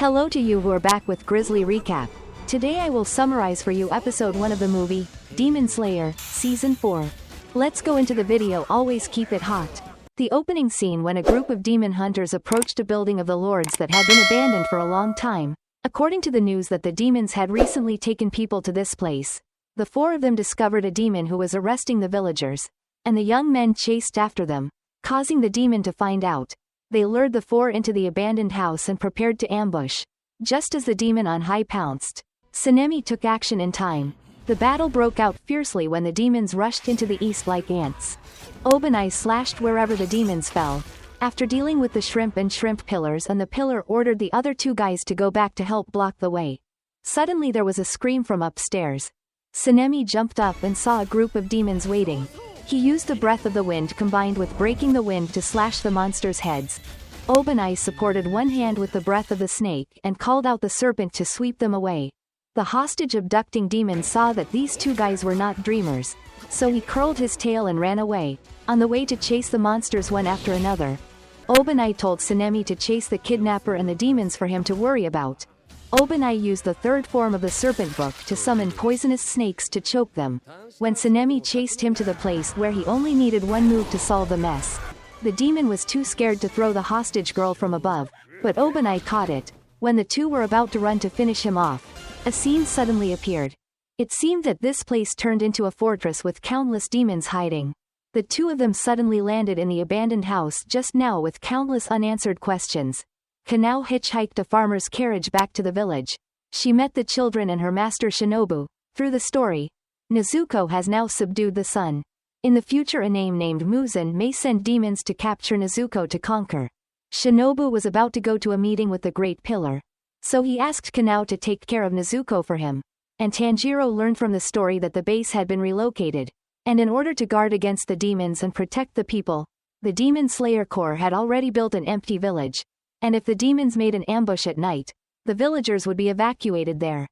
Hello to you who are back with Grizzly Recap. Today I will summarize for you episode 1 of the movie, Demon Slayer, Season 4. Let's go into the video. Always keep it hot. The opening scene when a group of demon hunters approached a building of the lords that had been abandoned for a long time. According to the news that the demons had recently taken people to this place. The four of them discovered a demon who was arresting the villagers, and the young men chased after them, causing the demon to find out. They lured the four into the abandoned house and prepared to ambush. Just as the demon on high pounced, Tsunemi took action in time. The battle broke out fiercely when the demons rushed into the east like ants. Obanai slashed wherever the demons fell. After dealing with the shrimp and shrimp pillars, and the pillar ordered the other two guys to go back to help block the way. Suddenly there was a scream from upstairs. Tsunemi jumped up and saw a group of demons waiting. He used the breath of the wind combined with breaking the wind to slash the monsters' heads. Obanai supported one hand with the breath of the snake and called out the serpent to sweep them away. The hostage abducting demon saw that these two guys were not dreamers, so he curled his tail and ran away, on the way to chase the monsters one after another. Obanai told Tsunemi to chase the kidnapper and the demons for him to worry about. Obanai used the third form of the serpent book to summon poisonous snakes to choke them. When Tsunemi chased him to the place where he only needed one move to solve the mess, the demon was too scared to throw the hostage girl from above, but Obanai caught it. When the two were about to run to finish him off, a scene suddenly appeared. It seemed that this place turned into a fortress with countless demons hiding. The two of them suddenly landed in the abandoned house just now with countless unanswered questions. Kanao hitchhiked a farmer's carriage back to the village. She met the children and her master Shinobu. Through the story, Nezuko has now subdued the sun. In the future a name named Muzan may send demons to capture Nezuko to conquer. Shinobu was about to go to a meeting with the Great Pillar, so he asked Kanao to take care of Nezuko for him. And Tanjiro learned from the story that the base had been relocated, and in order to guard against the demons and protect the people, the Demon Slayer Corps had already built an empty village. And if the demons made an ambush at night, the villagers would be evacuated there.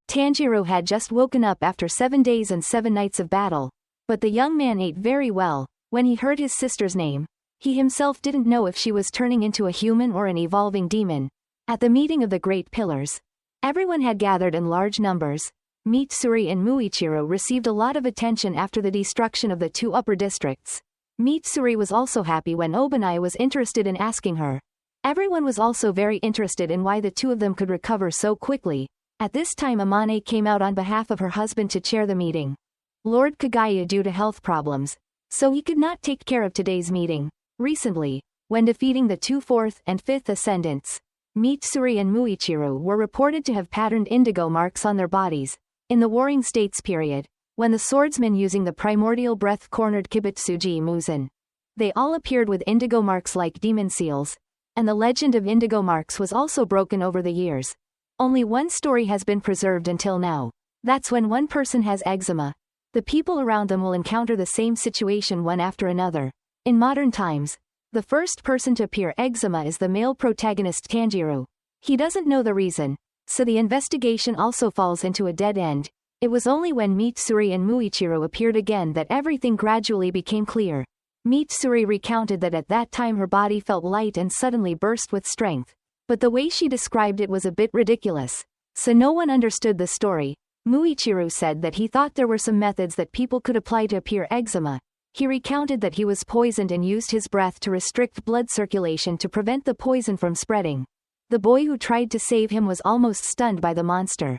Tanjiro had just woken up after 7 days and 7 nights of battle, but the young man ate very well. When he heard his sister's name, he himself didn't know if she was turning into a human or an evolving demon. At the meeting of the Great Pillars, everyone had gathered in large numbers. Mitsuri and Muichiro received a lot of attention after the destruction of the 2 upper districts. Mitsuri was also happy when Obanai was interested in asking her. Everyone was also very interested in why the two of them could recover so quickly. At this time Amane came out on behalf of her husband to chair the meeting. Lord Kagaya due to health problems, so he could not take care of today's meeting. Recently, when defeating the 2 4th and 5th ascendants, Mitsuri and Muichiro were reported to have patterned indigo marks on their bodies. In the Warring States period, when the swordsman using the primordial breath cornered Kibutsuji Muzan, they all appeared with indigo marks like demon seals. And the legend of indigo marks was also broken over the years. Only one story has been preserved until now. That's when one person has eczema. The people around them will encounter the same situation one after another. In modern times, the first person to appear eczema is the male protagonist Tanjiro. He doesn't know the reason, so the investigation also falls into a dead end. It was only when Mitsuri and Muichiro appeared again that everything gradually became clear. Mitsuri recounted that at that time her body felt light and suddenly burst with strength, but the way she described it was a bit ridiculous, so no one understood the story. Muichiro said that he thought there were some methods that people could apply to appear eczema. He recounted that he was poisoned and used his breath to restrict blood circulation to prevent the poison from spreading. The boy who tried to save him was almost stunned by the monster.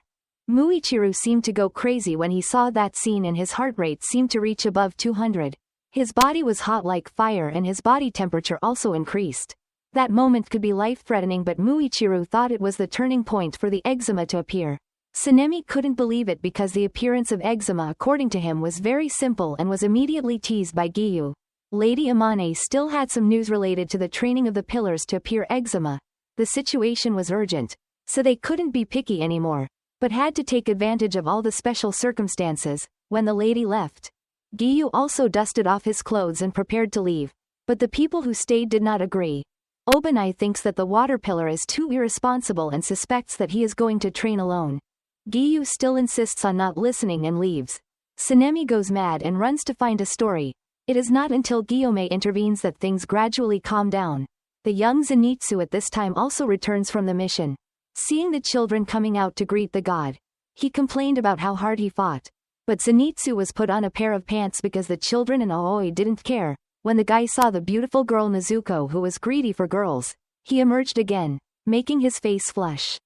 Muichiro seemed to go crazy when he saw that scene and his heart rate seemed to reach above 200. His body was hot like fire and his body temperature also increased. That moment could be life-threatening, but Muichiro thought it was the turning point for the eczema to appear. Tsunemi couldn't believe it because the appearance of eczema according to him was very simple and was immediately teased by Giyu. Lady Amane still had some news related to the training of the pillars to appear eczema. The situation was urgent, so they couldn't be picky anymore, but had to take advantage of all the special circumstances. When the lady left, Giyu also dusted off his clothes and prepared to leave, but the people who stayed did not agree. Obanai thinks that the water pillar is too irresponsible and suspects that he is going to train alone. Giyu still insists on not listening and leaves. Tsunemi goes mad and runs to find a story. It is not until Guillaume intervenes that things gradually calm down. The young Zenitsu at this time also returns from the mission. Seeing the children coming out to greet the god, he complained about how hard he fought. But Zenitsu was put on a pair of pants because the children and Aoi didn't care. When the guy saw the beautiful girl Nezuko who was greedy for girls, he emerged again, making his face flush.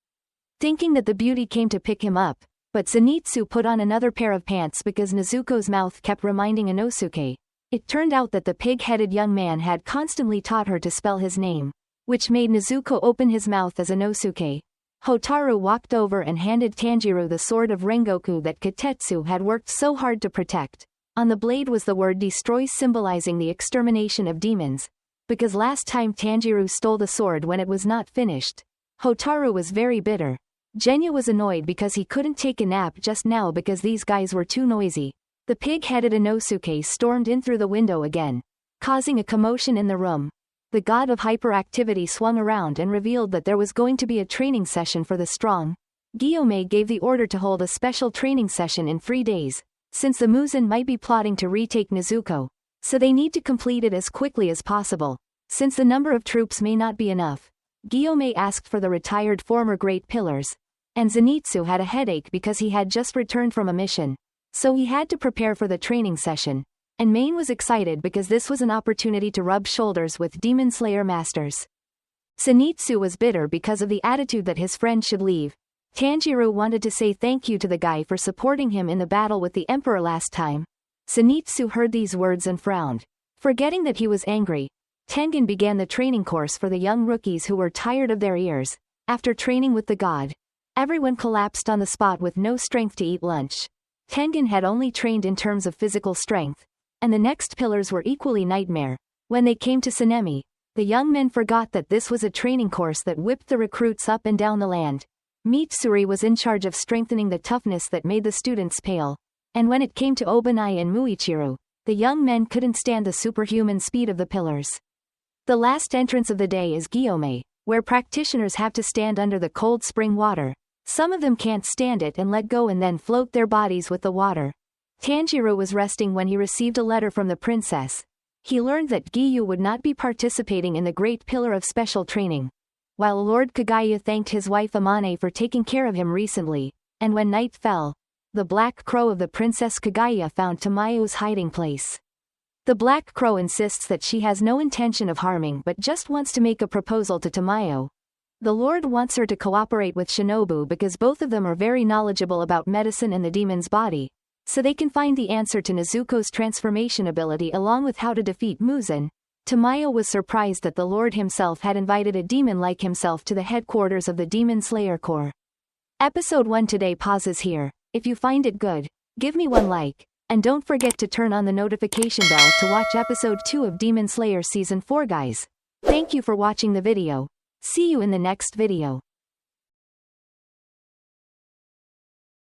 Thinking that the beauty came to pick him up, but Zenitsu put on another pair of pants because Nezuko's mouth kept reminding Inosuke. It turned out that the pig-headed young man had constantly taught her to spell his name, which made Nezuko open his mouth as Inosuke. Hotaru walked over and handed Tanjiro the sword of Rengoku that Kotetsu had worked so hard to protect. On the blade was the word destroy, symbolizing the extermination of demons. Because last time Tanjiro stole the sword when it was not finished, Hotaru was very bitter. Genya was annoyed because he couldn't take a nap just now because these guys were too noisy. The pig-headed Inosuke stormed in through the window again, causing a commotion in the room. The god of hyperactivity swung around and revealed that there was going to be a training session for the strong. Guillaume gave the order to hold a special training session in 3 days, since the Muzan might be plotting to retake Nezuko, so they need to complete it as quickly as possible. Since the number of troops may not be enough, Guillaume asked for the retired former Great Pillars, and Zenitsu had a headache because he had just returned from a mission, so he had to prepare for the training session. And Main was excited because this was an opportunity to rub shoulders with Demon Slayer masters. Zenitsu was bitter because of the attitude that his friend should leave. Tanjiro wanted to say thank you to the guy for supporting him in the battle with the Emperor last time. Zenitsu heard these words and frowned. Forgetting that he was angry, Tengen began the training course for the young rookies who were tired of their ears. After training with the god, everyone collapsed on the spot with no strength to eat lunch. Tengen had only trained in terms of physical strength, and the next pillars were equally nightmare. When they came to Sanemi, the young men forgot that this was a training course that whipped the recruits up and down the land. Mitsuri was in charge of strengthening the toughness that made the students pale. And when it came to Obanai and Muichiro, the young men couldn't stand the superhuman speed of the pillars. The last entrance of the day is Guillaume, where practitioners have to stand under the cold spring water. Some of them can't stand it and let go and then float their bodies with the water. Tanjiro was resting when he received a letter from the princess. He learned that Giyu would not be participating in the Great Pillar of Special Training. While Lord Kagaya thanked his wife Amane for taking care of him recently, and when night fell, the Black Crow of the Princess Kagaya found Tamayo's hiding place. The Black Crow insists that she has no intention of harming but just wants to make a proposal to Tamayo. The Lord wants her to cooperate with Shinobu because both of them are very knowledgeable about medicine and the demon's body, so they can find the answer to Nezuko's transformation ability along with how to defeat Muzan. Tamayo was surprised that the Lord himself had invited a demon like himself to the headquarters of the Demon Slayer Corps. Episode 1 today pauses here. If you find it good, give me one like, and don't forget to turn on the notification bell to watch episode 2 of Demon Slayer Season 4 guys. Thank you for watching the video. See you in the next video.